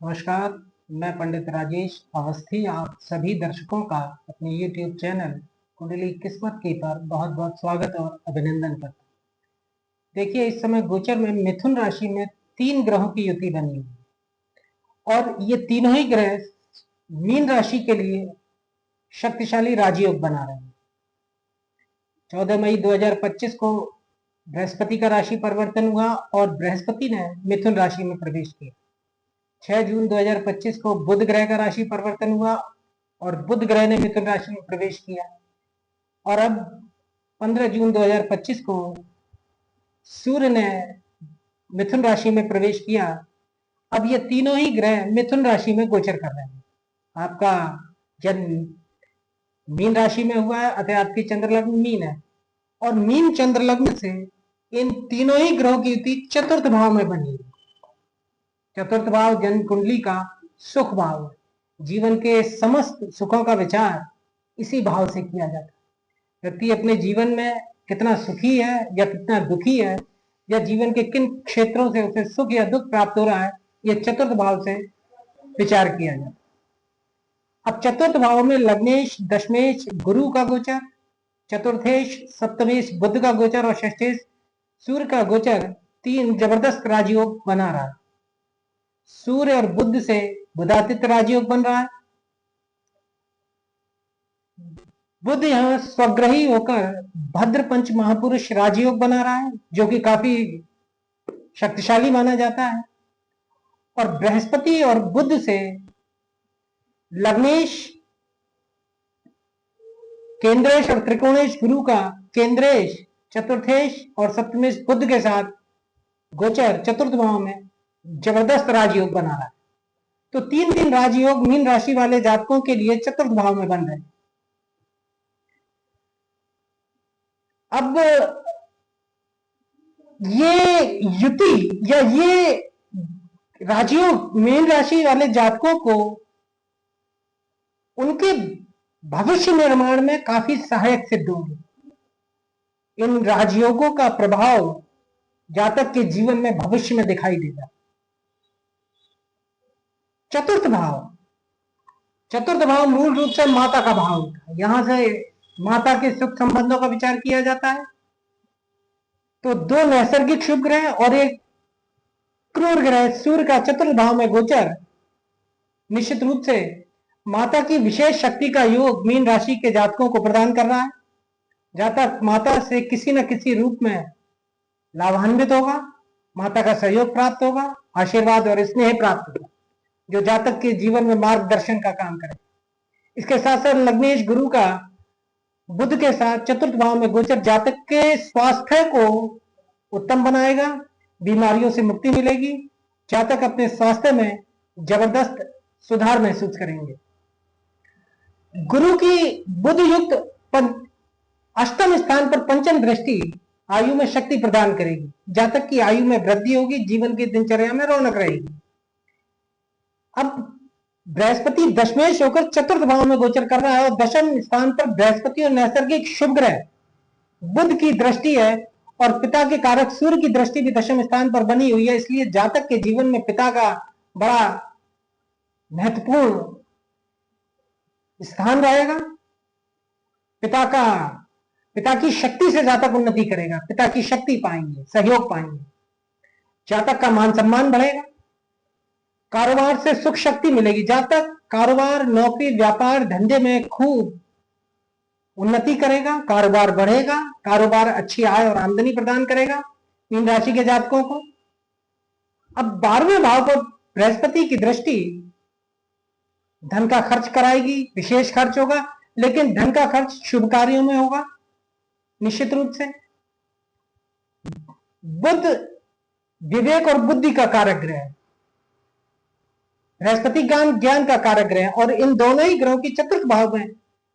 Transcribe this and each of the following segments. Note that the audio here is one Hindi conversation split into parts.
नमस्कार। मैं पंडित राजेश अवस्थी आप सभी दर्शकों का अपने YouTube चैनल कुंडली किस्मत की पर बहुत बहुत स्वागत और अभिनंदन करता हूँ। देखिए, इस समय गोचर में मिथुन राशि में 3 ग्रहों की युति बनी हुई और ये तीनों ही ग्रह मीन राशि के लिए शक्तिशाली राजयोग बना रहे हैं। 14 मई 2025 को बृहस्पति का राशि परिवर्तन हुआ और बृहस्पति ने मिथुन राशि में प्रवेश किया। 6 जून 2025 को बुध ग्रह का राशि परिवर्तन हुआ और बुध ग्रह ने मिथुन राशि में प्रवेश किया और अब 15 जून 2025 को सूर्य ने मिथुन राशि में प्रवेश किया। अब ये तीनों ही ग्रह मिथुन राशि में गोचर कर रहे हैं। आपका जन्म मीन राशि में हुआ है, अतः आपकी चंद्र लग्न मीन है और मीन चंद्र लग्न से इन तीनों ही ग्रहों की युति चतुर्थ भाव में बनी है। चतुर्थ भाव जन्म कुंडली का सुख भाव है। जीवन के समस्त सुखों का विचार इसी भाव से किया जाता है। व्यक्ति अपने जीवन में कितना सुखी है या कितना दुखी है या जीवन के किन क्षेत्रों से उसे सुख या दुख प्राप्त हो रहा है, यह चतुर्थ भाव से विचार किया जाता है। अब चतुर्थ भाव में लग्नेश दशमेश गुरु का गोचर, चतुर्थेश सप्तमेश बुध का गोचर और षष्ठेश सूर्य का गोचर 3 जबरदस्त राजयोग बना रहा है। सूर्य और बुध से बुधादित्य राजयोग बन रहा है। बुध यहां स्वग्रही होकर भद्र पंच महापुरुष राजयोग बना रहा है, जो कि काफी शक्तिशाली माना जाता है। और बृहस्पति और बुध से लग्नेश केंद्रेश और त्रिकोणेश गुरु का केंद्रेश चतुर्थेश और सप्तमेश बुध के साथ गोचर चतुर्थ भाव में जबरदस्त राजयोग बना रहा है। तो 3 राजयोग मीन राशि वाले जातकों के लिए चतुर्थ भाव में बन रहे हैं। अब ये युति या ये राजयोग मीन राशि वाले जातकों को उनके भविष्य निर्माण में काफी सहायक सिद्ध होंगे। इन राजयोगों का प्रभाव जातक के जीवन में भविष्य में दिखाई देगा। चतुर्थ भाव मूल रूप से माता का भाव होता है। यहां से माता के सुख संबंधों का विचार किया जाता है। तो 2 नैसर्गिक शुभ ग्रह और एक क्रूर ग्रह सूर्य का चतुर्थ भाव में गोचर निश्चित रूप से माता की विशेष शक्ति का योग मीन राशि के जातकों को प्रदान कर रहा है। जातक माता से किसी न किसी रूप में लाभान्वित होगा, माता का सहयोग प्राप्त होगा, आशीर्वाद और स्नेह प्राप्त होगा, जो जातक के जीवन में मार्गदर्शन का काम करे। इसके साथ साथ लग्नेश गुरु का बुध के साथ चतुर्थ भाव में गोचर जातक के स्वास्थ्य को उत्तम बनाएगा, बीमारियों से मुक्ति मिलेगी, जातक अपने स्वास्थ्य में जबरदस्त सुधार महसूस करेंगे। गुरु की बुध युक्त अष्टम स्थान पर पंचम दृष्टि आयु में शक्ति प्रदान करेगी। जातक की आयु में वृद्धि होगी, जीवन की दिनचर्या में रौनक रहेगी। अब बृहस्पति दशमेश होकर चतुर्थ भाव में गोचर कर रहा है और दशम स्थान पर बृहस्पति और नैसर्गिक शुभ ग्रह बुध की दृष्टि है और पिता के कारक सूर्य की दृष्टि भी दशम स्थान पर बनी हुई है। इसलिए जातक के जीवन में पिता का बड़ा महत्वपूर्ण स्थान रहेगा। पिता की शक्ति से जातक उन्नति करेगा, पिता की शक्ति पाएंगे, सहयोग पाएंगे, जातक का मान सम्मान बढ़ेगा, कारोबार से सुख शक्ति मिलेगी। जातक कारोबार, नौकरी, व्यापार, धंधे में खूब उन्नति करेगा, कारोबार बढ़ेगा, कारोबार अच्छी आय और आमदनी प्रदान करेगा मीन राशि के जातकों को। अब 12वें भाव पर बृहस्पति की दृष्टि धन का खर्च कराएगी, विशेष खर्च होगा, लेकिन धन का खर्च शुभ कार्यों में होगा निश्चित रूप से। बुध विवेक और बुद्धि का कारक ग्रह है, बृहस्पति ज्ञान का कारक ग्रह है और इन दोनों ही ग्रहों की चतुर्थ भाव में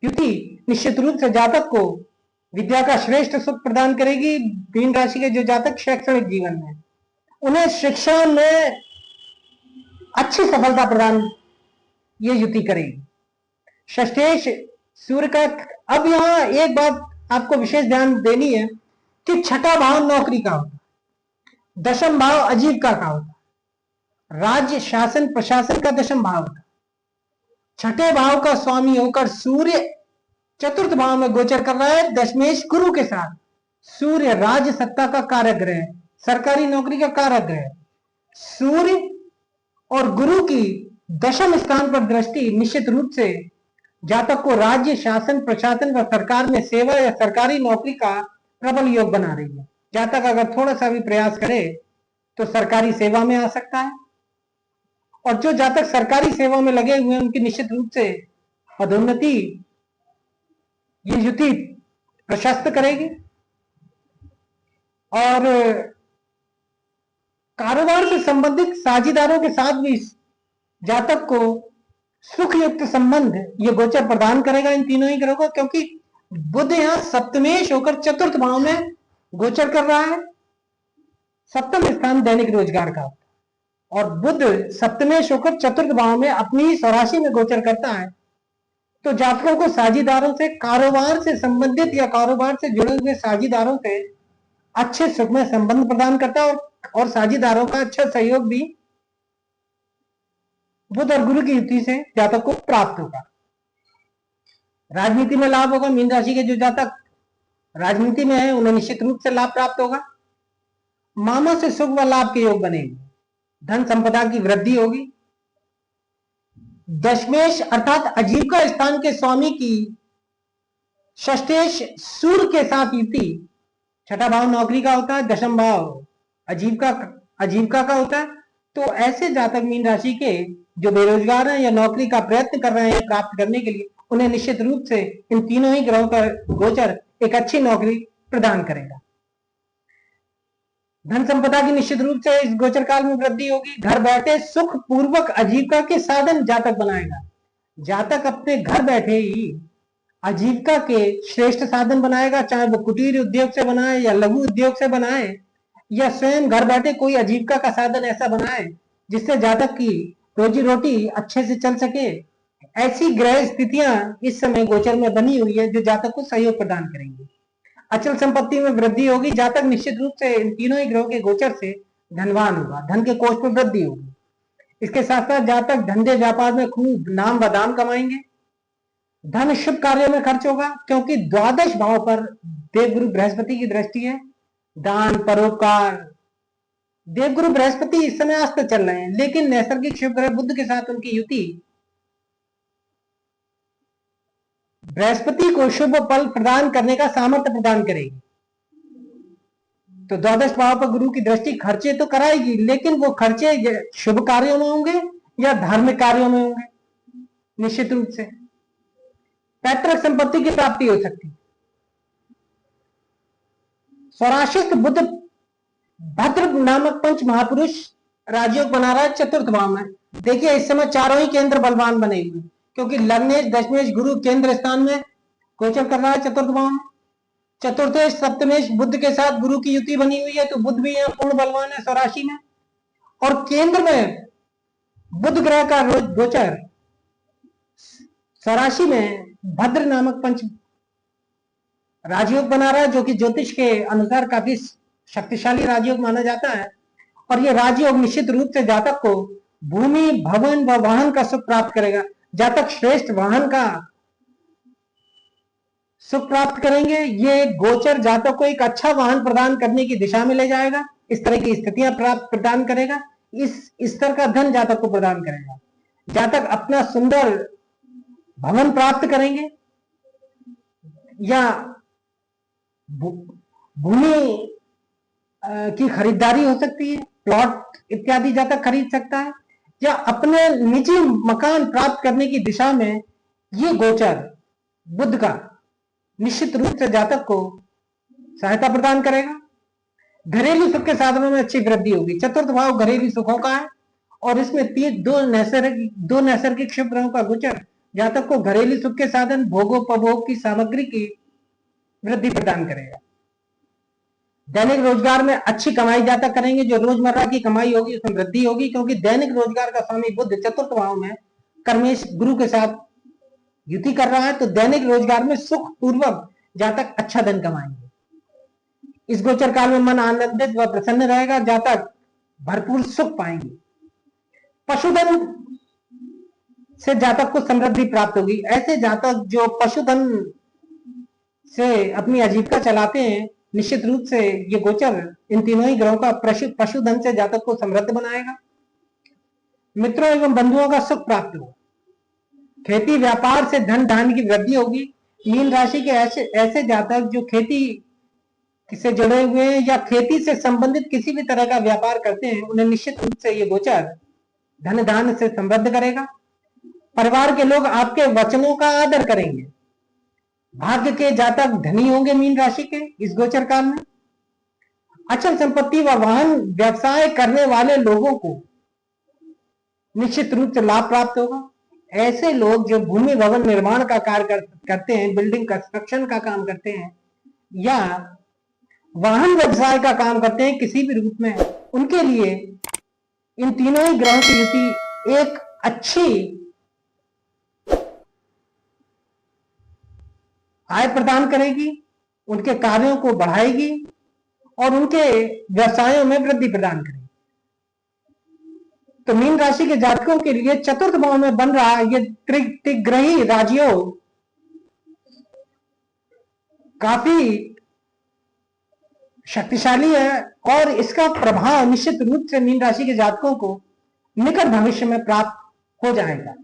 युति निश्चित रूप से जातक को विद्या का श्रेष्ठ सुख प्रदान करेगी। मीन राशि के जो जातक शैक्षणिक जीवन में उन्हें शिक्षा में अच्छी सफलता प्रदान ये युति करेगी। षष्ठेश सूर्य का। अब यहां एक बात आपको विशेष ध्यान देनी है कि छठा भाव नौकरी का होता है, दशम भाव अजीविका का होता है, राज्य शासन प्रशासन का दशम भाव था। छठे भाव का स्वामी होकर सूर्य चतुर्थ भाव में गोचर कर रहा है दशमेश गुरु के साथ। सूर्य राज्य सत्ता का कारक ग्रह, सरकारी नौकरी का कारक ग्रह। सूर्य और गुरु की दशम स्थान पर दृष्टि निश्चित रूप से जातक को राज्य शासन प्रशासन व सरकार में सेवा या सरकारी नौकरी का प्रबल योग बना रही है। जातक अगर थोड़ा सा भी प्रयास करे तो सरकारी सेवा में आ सकता है, और जो जातक सरकारी सेवा में लगे हुए हैं उनकी निश्चित रूप से पदोन्नति ये युति प्रशस्त करेगी। और कारोबार से संबंधित साझेदारों के साथ भी जातक को सुख युक्त संबंध ये गोचर प्रदान करेगा इन तीनों ही ग्रहों को, क्योंकि बुध यहां सप्तमेश होकर चतुर्थ भाव में गोचर कर रहा है। सप्तम स्थान दैनिक रोजगार का, और बुध सप्तमेश होकर चतुर्थ भाव में अपनी स्वराशि में गोचर करता है। तो जातकों को साझेदारों से, कारोबार से संबंधित या कारोबार से जुड़े हुए साझेदारों से अच्छे सुखमय संबंध प्रदान करता है, और साझेदारों का अच्छा सहयोग भी बुध और गुरु की युति से जातक को प्राप्त होगा। राजनीति में लाभ होगा। मीन राशि के जो जातक राजनीति में है उन्हें निश्चित रूप से लाभ प्राप्त होगा। मामा से सुख व लाभ के योग बनेंगे। धन संपदा की वृद्धि होगी। दशमेश अर्थात आजीविका स्थान के स्वामी की षष्ठेश सूर्य के साथ युति, छठा भाव नौकरी का होता है, दशम भाव आजीविका का होता है। तो ऐसे जातक मीन राशि के जो बेरोजगार हैं या नौकरी का प्रयत्न कर रहे हैं प्राप्त करने के लिए, उन्हें निश्चित रूप से इन तीनों ही ग्रहों का गोचर एक अच्छी नौकरी प्रदान करेगा। धन संपदा की निश्चित रूप से इस गोचर काल में वृद्धि होगी। घर बैठे सुख पूर्वक आजीविका के साधन जातक बनाएगा। जातक अपने घर बैठे ही आजीविका के श्रेष्ठ साधन बनाएगा, चाहे वो कुटीर उद्योग से बनाए या लघु उद्योग से बनाए, या स्वयं घर बैठे कोई आजीविका का साधन ऐसा बनाए जिससे जातक की रोजी रोटी अच्छे से चल सके। ऐसी ग्रह स्थितियां इस समय गोचर में बनी हुई है जो जातक को सहयोग प्रदान करेंगी। अचल संपत्ति में वृद्धि होगी। जातक निश्चित रूप से इन तीनों ही ग्रहों के गोचर से धनवान होगा। धन के कोष में वृद्धि होगी। इसके साथ साथ जातक धंधे व्यापार में खूब नाम व दाम कमाएंगे। धन शुभ कार्यों में खर्च होगा, क्योंकि द्वादश भाव पर देवगुरु बृहस्पति की दृष्टि है। दान परोपकार, देवगुरु बृहस्पति इस समय अस्त चल रहे हैं, लेकिन नैसर्गिक शुभ ग्रह बुध के साथ उनकी युति बृहस्पति को शुभ फल प्रदान करने का सामर्थ्य प्रदान करेगी। तो द्वादश भाव पर गुरु की दृष्टि खर्चे तो कराएगी, लेकिन वो खर्चे शुभ कार्यों में होंगे या धार्मिक कार्यों में होंगे। निश्चित रूप से पैतृक संपत्ति की प्राप्ति हो सकती है। स्वराशिष्ट बुध भद्र नामक पंच महापुरुष राजयोग बना रहा है चतुर्थ भाव में। देखिए इस समय चारों ही केंद्र बलवान बने हुए, क्योंकि लग्नेश दशमेश गुरु केंद्र स्थान में गोचर कर रहा है चतुर्थ भाव में। चतुर्थेश सप्तमेश बुध के साथ गुरु की युति बनी हुई है, तो बुध भी यहाँ पूर्ण बलवान है स्वराशि में। और केंद्र में बुध ग्रह का गोचर स्वराशि में भद्र नामक पंच राजयोग बना रहा है, जो कि ज्योतिष के अनुसार काफी शक्तिशाली राजयोग माना जाता है। और ये राजयोग निश्चित रूप से जातक को भूमि भवन व वाहन का सुख प्राप्त करेगा। जातक श्रेष्ठ वाहन का सुख प्राप्त करेंगे। ये गोचर जातक को एक अच्छा वाहन प्रदान करने की दिशा में ले जाएगा। इस तरह की स्थितियां प्राप्त प्रदान करेगा। इस स्तर का धन जातक को प्रदान करेगा। जातक अपना सुंदर भवन प्राप्त करेंगे, या भूमि की खरीदारी हो सकती है, प्लॉट इत्यादि जातक खरीद सकता है, या अपने निजी मकान प्राप्त करने की दिशा में ये गोचर बुध का निश्चित रूप से जातक को सहायता प्रदान करेगा। घरेलू सुख के साधनों में अच्छी वृद्धि होगी। चतुर्थ भाव घरेलू सुखों का है, और इसमें दो नैसर्गिक शुभ ग्रहों का गोचर जातक को घरेलू सुख के साधन, भोगोपभोग की सामग्री की वृद्धि प्रदान करेगा। दैनिक रोजगार में अच्छी कमाई जातक करेंगे। जो रोजमर्रा की कमाई होगी उसमें वृद्धि होगी, क्योंकि दैनिक रोजगार का स्वामी बुध चतुर्थ भाव में कर्मेश गुरु के साथ युति कर रहा है। तो दैनिक रोजगार में सुख पूर्वक जातक अच्छा धन कमाएंगे। इस गोचर काल में मन आनंदित व प्रसन्न रहेगा। जातक भरपूर सुख पाएंगे। पशुधन से जातक को समृद्धि प्राप्त होगी। ऐसे जातक जो पशुधन से अपनी आजीविका चलाते हैं, निश्चित रूप से ये गोचर इन तीनों ही ग्रहों का पशुधन से जातक को समृद्ध बनाएगा। मित्रों एवं बंधुओं का सुख प्राप्त होगा। खेती व्यापार से धन धान्य की वृद्धि होगी। मीन राशि के ऐसे जातक जो खेती से जुड़े हुए हैं या खेती से संबंधित किसी भी तरह का व्यापार करते हैं, उन्हें निश्चित रूप से ये गोचर धन धान्य से समृद्ध करेगा। परिवार के लोग आपके वचनों का आदर करेंगे। भाग्य के जातक धनी होंगे मीन राशि के इस गोचर काल में। अचल संपत्ति व वाहन व्यवसाय करने वाले लोगों को निश्चित रूप से लाभ प्राप्त होगा। ऐसे लोग जो भूमि भवन निर्माण का कार्य करते हैं, बिल्डिंग कंस्ट्रक्शन का काम करते हैं या वाहन व्यवसाय का काम करते हैं किसी भी रूप में, उनके लिए इन तीनों ही ग्रहों की युति एक अच्छी आय प्रदान करेगी, उनके कार्यों को बढ़ाएगी और उनके व्यवसायों में वृद्धि प्रदान करेगी। तो मीन राशि के जातकों के लिए चतुर्थ भाव में बन रहा ये त्रिग्रही राजयोग काफी शक्तिशाली है और इसका प्रभाव निश्चित रूप से मीन राशि के जातकों को निकट भविष्य में प्राप्त हो जाएगा।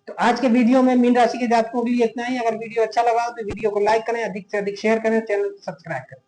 तो आज के वीडियो में मीन राशि के जातकों के लिए इतना ही। अगर वीडियो अच्छा लगा तो वीडियो को लाइक करें, अधिक से अधिक शेयर करें, चैनल को सब्सक्राइब करें।